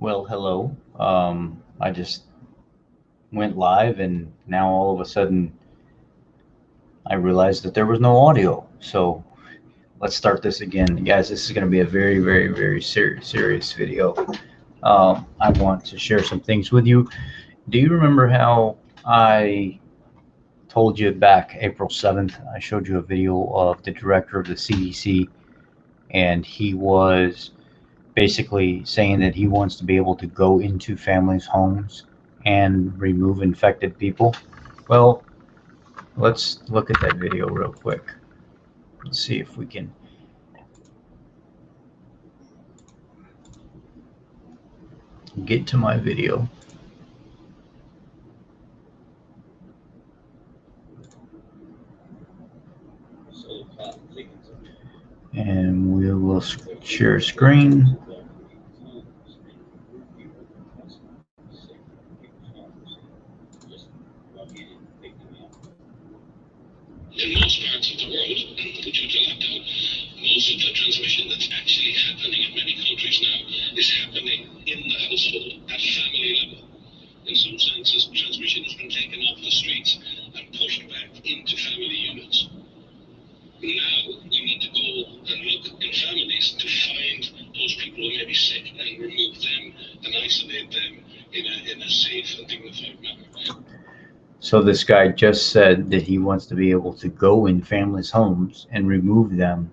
Well, hello. I just went live and now all of a sudden I realized that there was no audio. So let's start this again. Guys, this is going to be a very, very, very serious video. I want to share some things with you. Do you remember how I told you back April 7th? I showed you a video of the director of the CDC, and he was basically saying that he wants to be able to go into families' homes and remove infected people. Well, let's look at that video real quick. Let's see if we can get to my video. And we will share screen. In most parts of the world, due to lockdown, most of the transmission that's actually happening in many countries now is happening in the household at family level. In some senses, transmission has been taken off the streets and pushed back into family units. Now we need to go and look in families to find those people who may be sick and remove them and isolate them in a safe and dignified manner. So this guy just said that he wants to be able to go in families' homes and remove them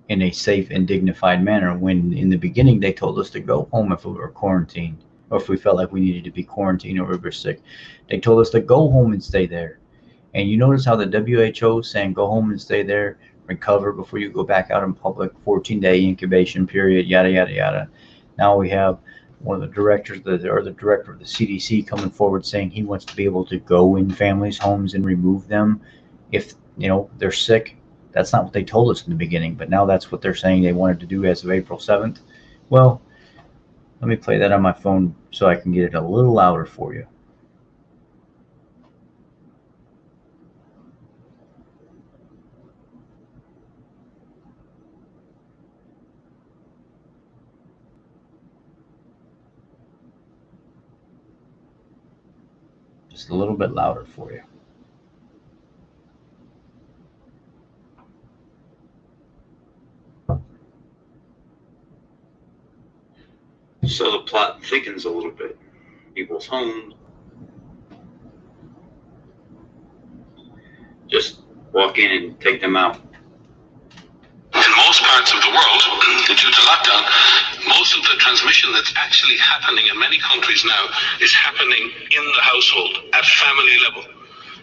in a safe and dignified manner, when in the beginning they told us to go home if we were quarantined, or if we felt like we needed to be quarantined or we were sick. They told us to go home and stay there. And you notice how the WHO is saying go home and stay there, recover before you go back out in public, 14-day incubation period, yada, yada, yada. Now we have one of the directors, or the director of the CDC, coming forward saying he wants to be able to go in families' homes and remove them if they're sick. That's not what they told us in the beginning, but now that's what they're saying they wanted to do as of April 7th. Well, let me play that on my phone so I can get it a little louder for you. Just a little bit louder for you. So the plot thickens a little bit. People's homes. Just walk in and take them out. In most parts of the world, due to lockdown, most of the transmission that's actually happening in many countries now is happening in the household at family level.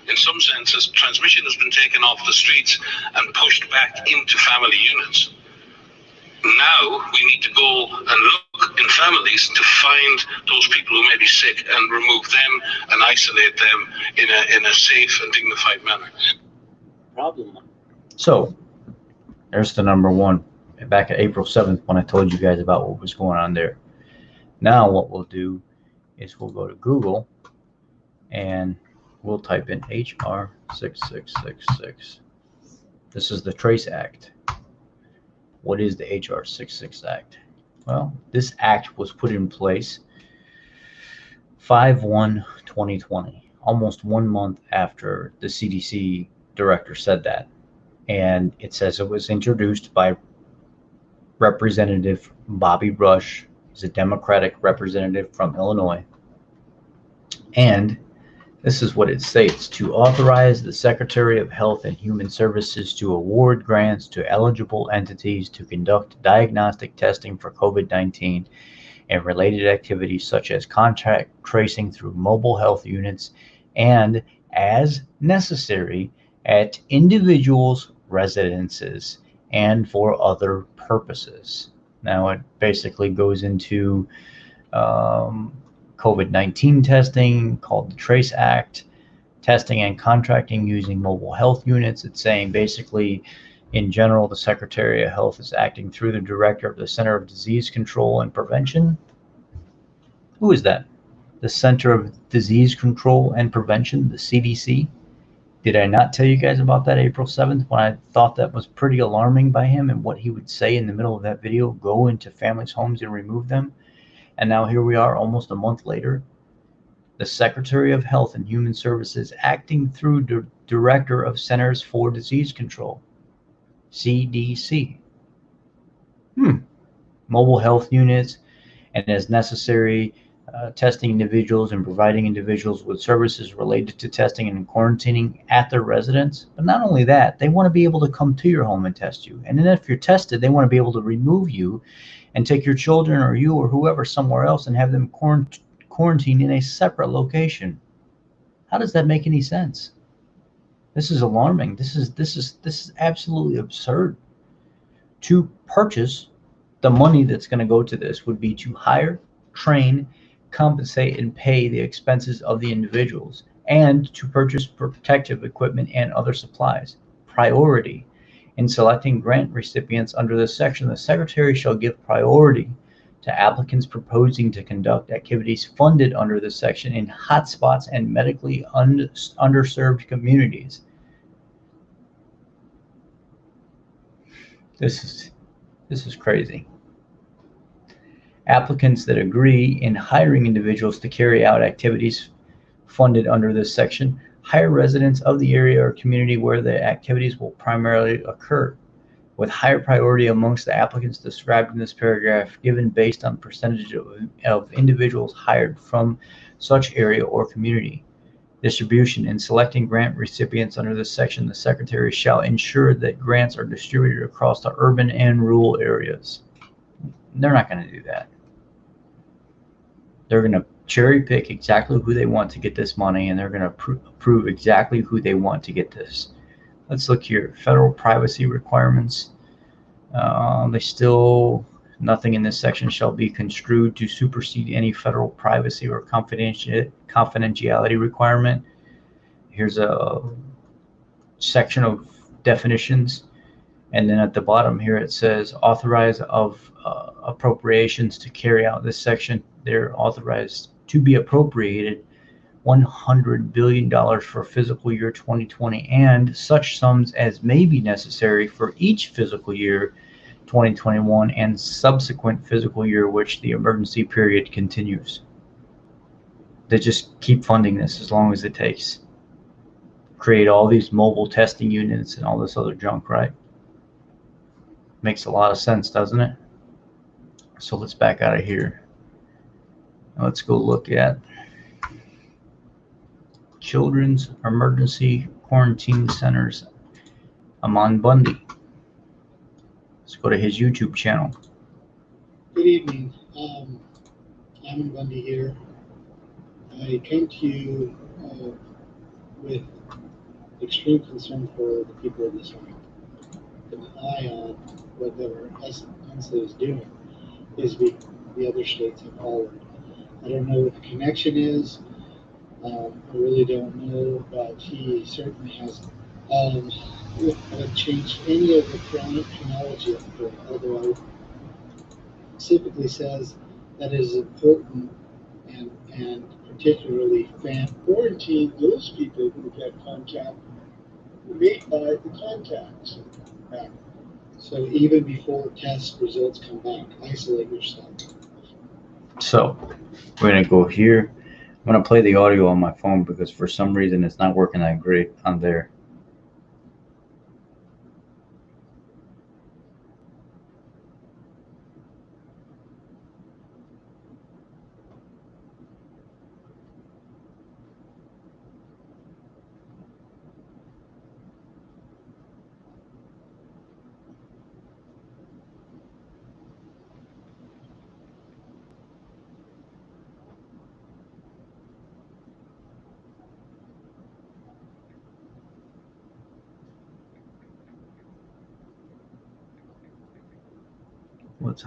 In some senses, transmission has been taken off the streets and pushed back into family units. Now we need to go and look in families to find those people who may be sick and remove them and isolate them in a safe and dignified manner. So there's the number one, back at April 7th when I told you guys about what was going on there. Now what we'll do is we'll go to Google and we'll type in HR 6666. This is the Trace Act. What is the HR 66 Act? Well, this act was put in place 5/1/2020, almost 1 month after the CDC director said that. And it says it was introduced by Representative Bobby Rush. He's a Democratic representative from Illinois. And this is what it states: to authorize the Secretary of Health and Human Services to award grants to eligible entities to conduct diagnostic testing for COVID-19 and related activities such as contact tracing through mobile health units and, as necessary, at individuals' residences and for other purposes. Now it basically goes into COVID-19 testing, called the Trace Act, testing and contracting using mobile health units. It's saying basically, in general, the Secretary of Health is acting through the Director of the Center of Disease Control and Prevention. Who is that? The Center of Disease Control and Prevention, the CDC. Did I not tell you guys about that April 7th when I thought that was pretty alarming by him and what he would say in the middle of that video? Go into families' homes and remove them. And now here we are almost a month later. The Secretary of Health and Human Services acting through the Director of Centers for Disease Control, CDC. Mobile health units, and as necessary, testing individuals and providing individuals with services related to testing and quarantining at their residence. But not only that, they want to be able to come to your home and test you. And then if you're tested, they want to be able to remove you and take your children or you or whoever somewhere else and have them quarantined in a separate location. How does that make any sense? This is alarming. This is absolutely absurd. To purchase, the money that's going to go to this would be to hire, train, compensate, and pay the expenses of the individuals, and to purchase protective equipment and other supplies. Priority. In selecting grant recipients under this section, the Secretary shall give priority to applicants proposing to conduct activities funded under this section in hotspots and medically underserved communities. This is crazy. Applicants that agree in hiring individuals to carry out activities funded under this section hire residents of the area or community where the activities will primarily occur, with higher priority amongst the applicants described in this paragraph given based on percentage of individuals hired from such area or community. Distribution. In selecting grant recipients under this section, the Secretary shall ensure that grants are distributed across the urban and rural areas. They're not going to do that. They're going to cherry pick exactly who they want to get this money, and they're going to approve exactly who they want to get this. Let's look here. Federal privacy requirements. Nothing in this section shall be construed to supersede any federal privacy or confidentiality requirement. Here's a section of definitions. And then at the bottom here, it says authorize of appropriations to carry out this section. They're authorized to be appropriated $100 billion for fiscal year 2020 and such sums as may be necessary for each fiscal year 2021 and subsequent fiscal year which the emergency period continues. They just keep funding this as long as it takes. Create all these mobile testing units and all this other junk, right? Makes a lot of sense, doesn't it? So let's back out of here. Let's go look at Children's Emergency Quarantine Centers. Ammon Bundy. Let's go to his YouTube channel. Good evening. Ammon Bundy here. I came to you with extreme concern for the people of this land. An eye on what Governor Inslee is doing is the other states have followed. I don't know what the connection is. I really don't know, but he certainly hasn't changed any of the chronology of it, although it specifically says that it is important and particularly quarantine those people who get contact made by the contacts. So even before test results come back, isolate yourself. So we're going to go here. I'm going to play the audio on my phone because for some reason it's not working that great on there.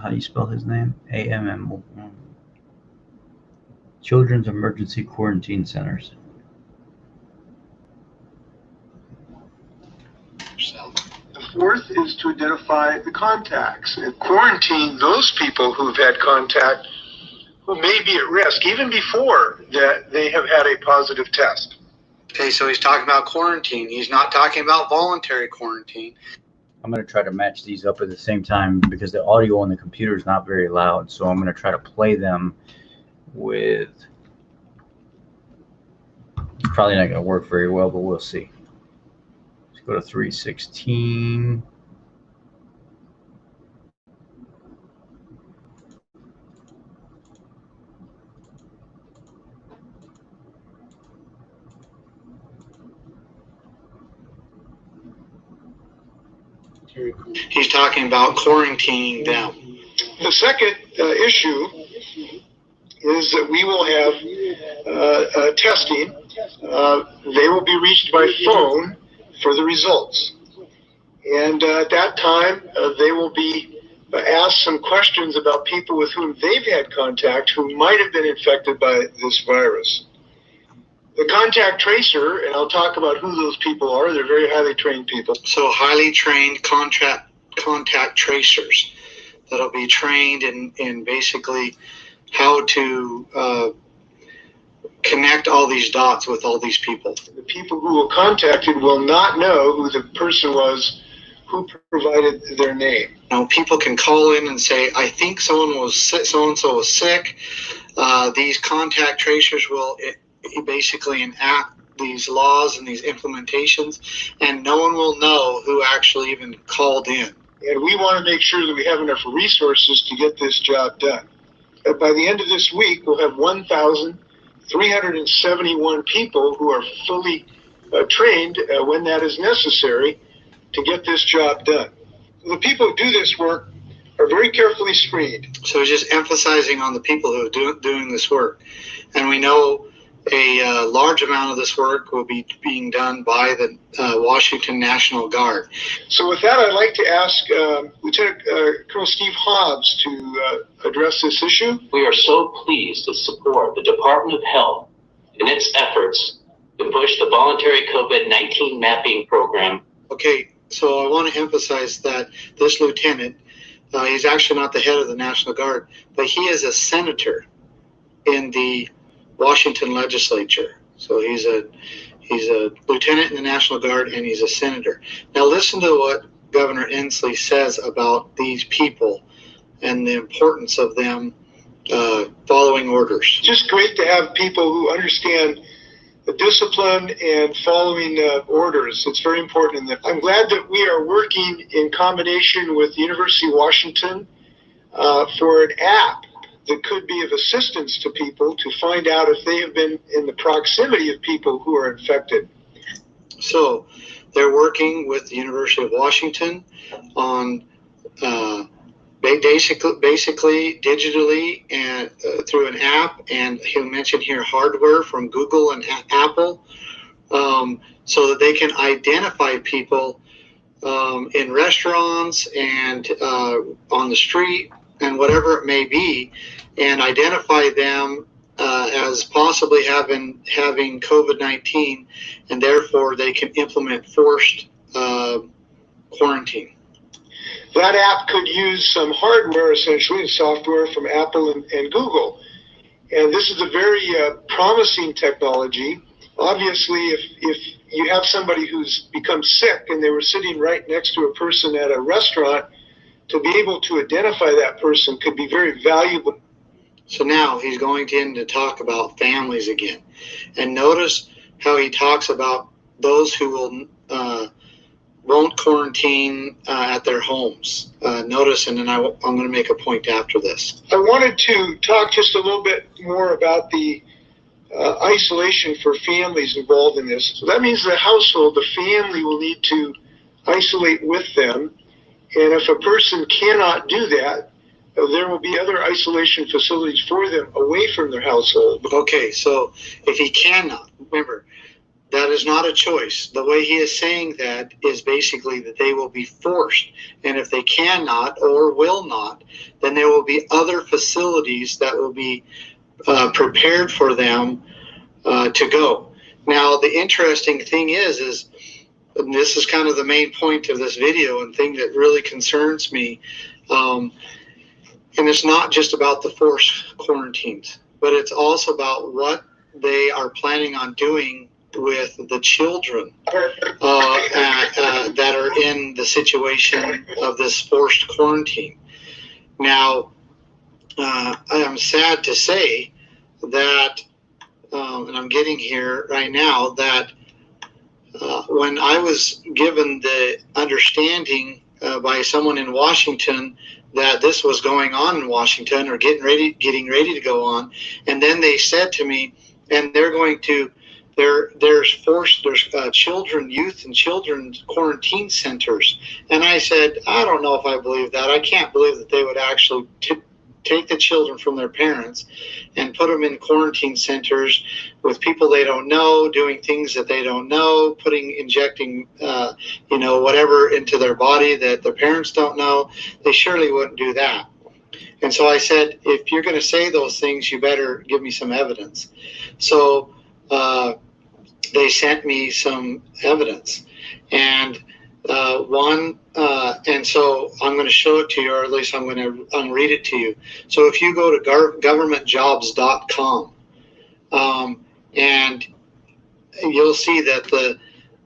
How do you spell his name? AMM. Children's Emergency Quarantine Centers. The fourth is to identify the contacts and quarantine those people who've had contact who may be at risk, even before that they have had a positive test. Okay, so he's talking about quarantine. He's not talking about voluntary quarantine. I'm going to try to match these up at the same time because the audio on the computer is not very loud. So I'm going to try to play them with, probably not going to work very well, but we'll see. Let's go to 316. He's talking about quarantining them. The second issue is that we will have testing. They will be reached by phone for the results. And at that time, they will be asked some questions about people with whom they've had contact who might have been infected by this virus. The contact tracer, and I'll talk about who those people are, they're very highly trained people. So highly trained contact tracers that'll be trained in basically how to connect all these dots with all these people. The people who were contacted will not know who the person was who provided their name. Now, people can call in and say, I think someone was sick, so-and-so was sick. These contact tracers will basically enact these laws and these implementations, and no one will know who actually even called in. And we want to make sure that we have enough resources to get this job done. By the end of this week, we'll have 1,371 people who are fully trained when that is necessary to get this job done. The people who do this work are very carefully screened. So just emphasizing on the people who are doing this work. And we know a large amount of this work will be being done by the Washington National Guard. So with that, I'd like to ask Lieutenant Colonel Steve Hobbs to address this issue. We are so pleased to support the Department of Health in its efforts to push the voluntary COVID-19 mapping program. Okay, so I want to emphasize that this lieutenant, he's actually not the head of the National Guard, but he is a senator in the Washington legislature. So he's a lieutenant in the National Guard, and he's a senator. Now listen to what Governor Inslee says about these people and the importance of them following orders. Just great to have people who understand the discipline and following orders. It's very important. I'm glad that we are working in combination with the University of Washington for an app that could be of assistance to people to find out if they have been in the proximity of people who are infected. So they're working with the University of Washington on basically digitally and through an app, and he'll mention here hardware from Google and Apple, so that they can identify people in restaurants and on the street and whatever it may be, and identify them as possibly having COVID-19, and therefore they can implement forced quarantine. That app could use some hardware, essentially, software from Apple and Google. And this is a very promising technology. Obviously, if you have somebody who's become sick and they were sitting right next to a person at a restaurant, to be able to identify that person could be very valuable. So now he's going to talk about families again. And notice how he talks about those who won't quarantine at their homes. Notice, and then I'm going to make a point after this. I wanted to talk just a little bit more about the isolation for families involved in this. So that means the household, the family will need to isolate with them. And if a person cannot do that, there will be other isolation facilities for them away from their household. Okay, so if he cannot, remember, that is not a choice. The way he is saying that is basically that they will be forced. And if they cannot or will not, then there will be other facilities that will be prepared for them to go. Now, the interesting thing is, and this is kind of the main point of this video and thing that really concerns me, and it's not just about the forced quarantines, but it's also about what they are planning on doing with the children that are in the situation of this forced quarantine. Now, I am sad to say that, and I'm getting here right now, that when I was given the understanding by someone in Washington that this was going on in Washington, or getting ready to go on, and then they said to me, and they're going to, there's children, youth and children's quarantine centers. And I said, I don't know if I believe that. I can't believe that they would actually take the children from their parents and put them in quarantine centers with people they don't know, doing things that they don't know, injecting, whatever into their body that their parents don't know. They surely wouldn't do that. And so I said, if you're going to say those things, you better give me some evidence. So they sent me some evidence, and and so I'm going to show it to you, or at least I'm going to read it to you. So if you go to governmentjobs.com, and you'll see that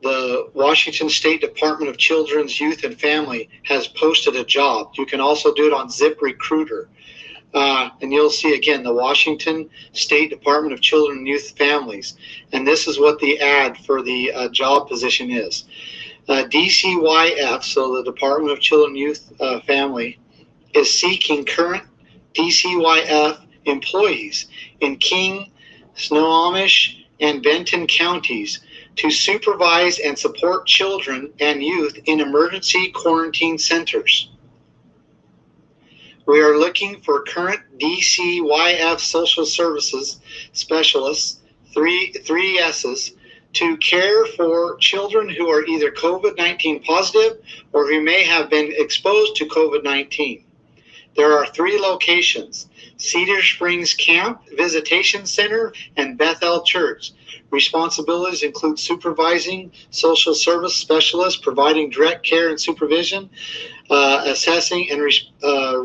the Washington State Department of Children's, Youth, and Family has posted a job. You can also do it on ZipRecruiter. And you'll see again the Washington State Department of Children, Youth, Families. And this is what the ad for the job position is. DCYF, so the Department of Children, Youth, Family, is seeking current DCYF employees in King, Snohomish, and Benton counties to supervise and support children and youth in emergency quarantine centers. We are looking for current DCYF social services specialists, three S's, to care for children who are either COVID-19 positive or who may have been exposed to COVID-19. There are 3 locations: Cedar Springs Camp Visitation Center and Bethel Church. Responsibilities include supervising social service specialists, providing direct care and supervision, assessing and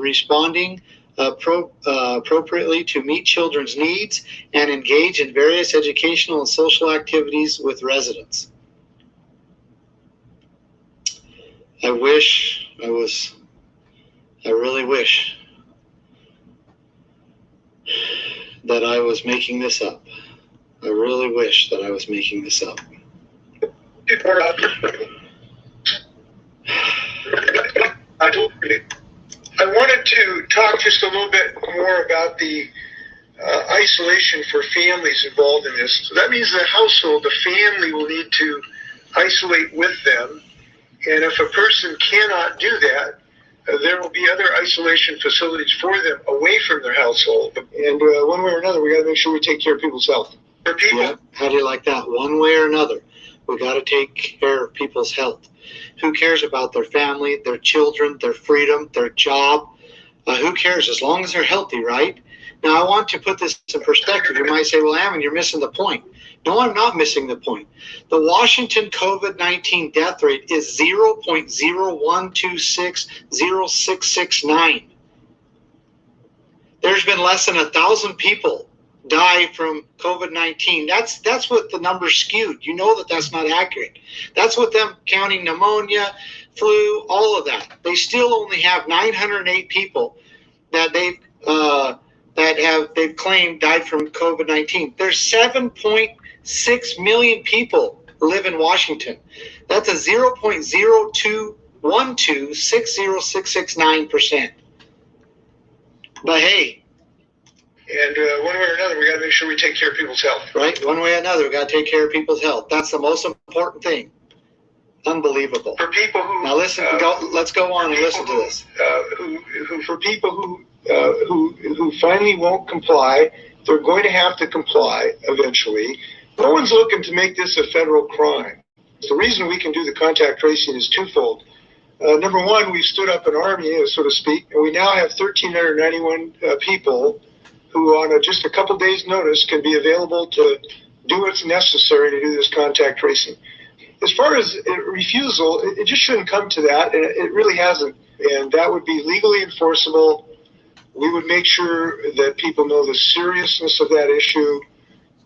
responding appropriately to meet children's needs, and engage in various educational and social activities with residents. I really wish that I was making this up. I really wish that I was making this up. I wanted to talk just a little bit more about the isolation for families involved in this. So that means the household, the family will need to isolate with them. And if a person cannot do that, there will be other isolation facilities for them away from their household. And one way or another, we got to make sure we take care of people's health. For people, yeah. How do you like that? One way or another, we got to take care of people's health. Who cares about their family, their children, their freedom, their job? Who cares as long as they're healthy, right? Now, I want to put this in perspective. You might say, well, Ammon, you're missing the point. No, I'm not missing the point. The Washington COVID-19 death rate is 0.01260669. There's been less than 1,000 people die from COVID-19. That's what the numbers skewed. You know that that's not accurate. That's with them counting pneumonia, flu, all of that. They still only have 908 people that they've claimed died from COVID-19. There's 7.6 million people live in Washington. That's a 0.0212606669%. But hey. And one way or another, we got to make sure we take care of people's health. Right? One way or another, we got to take care of people's health. That's the most important thing. Unbelievable. For people who now listen, let's go on and listen to this. For people who finally won't comply, they're going to have to comply eventually. No one's looking to make this a federal crime. The reason we can do the contact tracing is twofold. Number one, we've stood up an army, so to speak, and we now have 1,391 people who on just a couple days' notice can be available to do what's necessary to do this contact tracing. As far as refusal, it just shouldn't come to that, and it really hasn't. And that would be legally enforceable. We would make sure that people know the seriousness of that issue,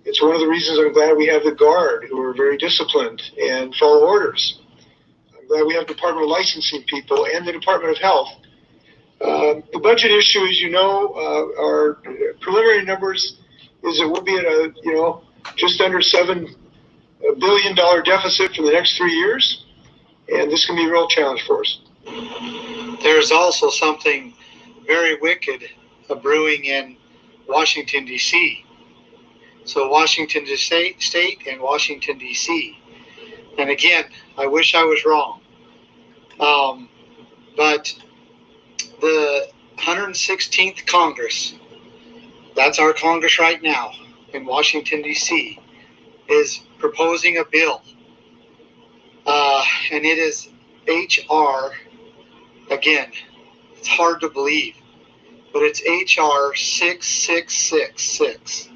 It's one of the reasons I'm glad we have the Guard, who are very disciplined and follow orders. I'm glad we have Department of Licensing people and the Department of Health. The budget issue, as you know, our preliminary numbers is that we'll be at a, just under $7 billion deficit for the next 3 years, and this can be a real challenge for us. There's also something very wicked brewing in Washington, D.C. So Washington State and Washington, D.C. And again, I wish I was wrong. But the 116th Congress, that's our Congress right now in Washington, D.C., is proposing a bill. And it is H.R., again, it's hard to believe, but it's H.R. 6666.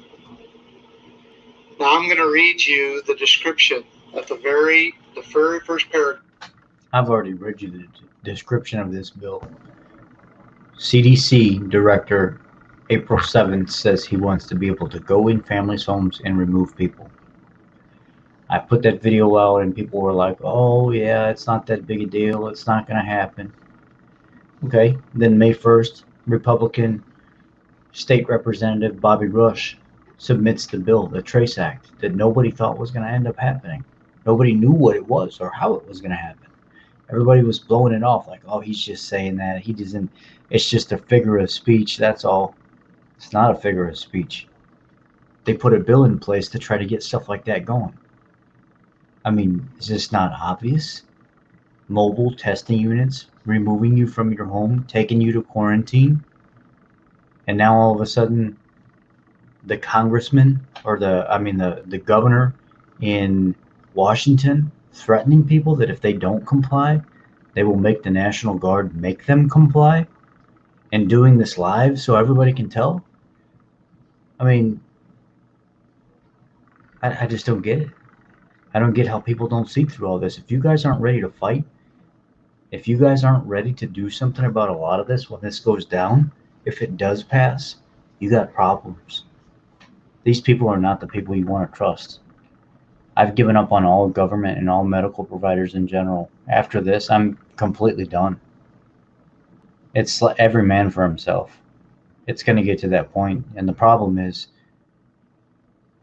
Now I'm going to read you the description at the very first paragraph. I've already read you the description of this bill. CDC Director April 7th says he wants to be able to go in families' homes and remove people. I put that video out and people were like, oh yeah, it's not that big a deal. It's not going to happen. Okay, then May 1st, Republican State Representative Bobby Rush submits the bill, the Trace Act, that nobody thought was going to end up happening. Nobody knew what it was or how it was going to happen. Everybody was blowing it off like, oh, he's just saying that. He doesn't, it's just a figure of speech, that's all. It's not a figure of speech. They put a bill in place to try to get stuff like that going. I mean, is this not obvious? Mobile testing units, removing you from your home, taking you to quarantine, and now all of a sudden the congressman or the governor in Washington threatening people that if they don't comply, they will make the National Guard make them comply, and doing this live so everybody can tell. I mean, I just don't get it. I don't get how people don't see through all this. If you guys aren't ready to fight, if you guys aren't ready to do something about a lot of this when this goes down, if it does pass, you got problems. These people are not the people you want to trust. I've given up on all government and all medical providers in general. After this, I'm completely done. It's like every man for himself. It's going to get to that point. And the problem is,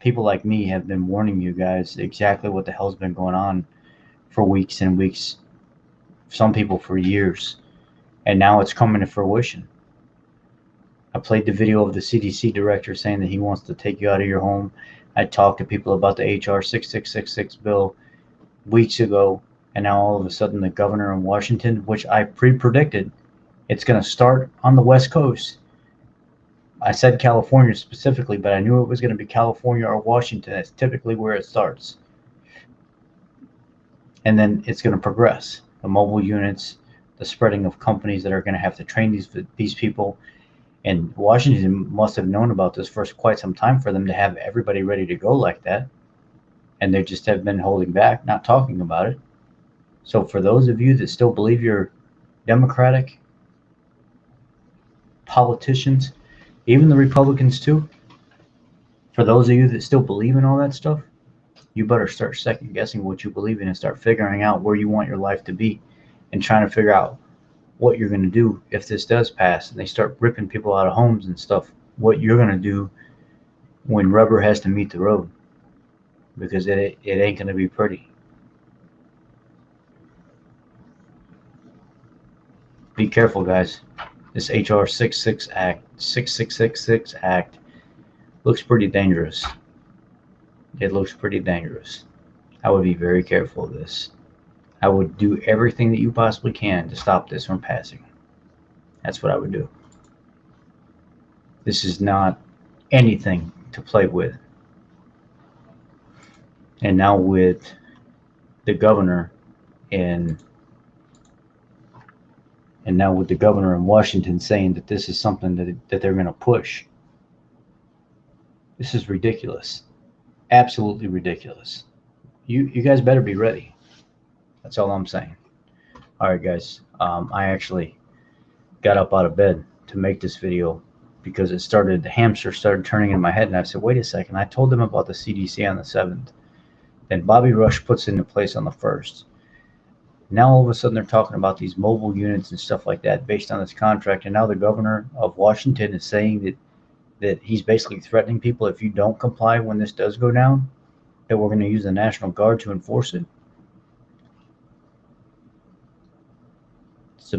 people like me have been warning you guys exactly what the hell's been going on for weeks and weeks. Some people for years. And now it's coming to fruition. I played the video of the CDC director saying that he wants to take you out of your home. I talked to people about the HR 6666 bill weeks ago, and now all of a sudden the governor in Washington, which I pre-predicted, it's going to start on the West Coast. I said California specifically, but I knew it was going to be California or Washington. That's typically where it starts. And then it's going to progress. The mobile units, the spreading of companies that are going to have to train these people. And Washington must have known about this for quite some time for them to have everybody ready to go like that. And they just have been holding back, not talking about it. So for those of you that still believe you're Democratic politicians, even the Republicans too, for those of you that still believe in all that stuff, you better start second guessing what you believe in and start figuring out where you want your life to be and trying to figure out what you're going to do if this does pass and they start ripping people out of homes and stuff, what you're going to do when rubber has to meet the road, because it ain't going to be pretty. Be careful, guys. This HR 6666 Act looks pretty dangerous. It looks pretty dangerous. I would be very careful of this. I would do everything that you possibly can to stop this from passing. That's what I would do. This is not anything to play with. And now with the governor in Washington saying that this is something that they're going to push. This is ridiculous. Absolutely ridiculous. You guys better be ready. That's all I'm saying. All right, guys. I actually got up out of bed to make this video because the hamster started turning in my head, and I said, wait a second, I told them about the CDC on the 7th. Then Bobby Rush puts it into place on the 1st. Now all of a sudden they're talking about these mobile units and stuff like that based on this contract, and now the governor of Washington is saying that he's basically threatening people, if you don't comply when this does go down, that we're going to use the National Guard to enforce it. It's a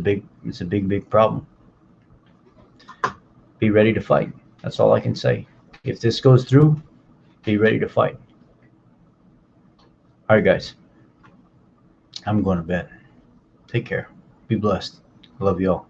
big problem. Be ready to fight. That's all I can say. If this goes through, be ready to fight. All right, guys. I'm going to bed. Take care. Be blessed. I love you all.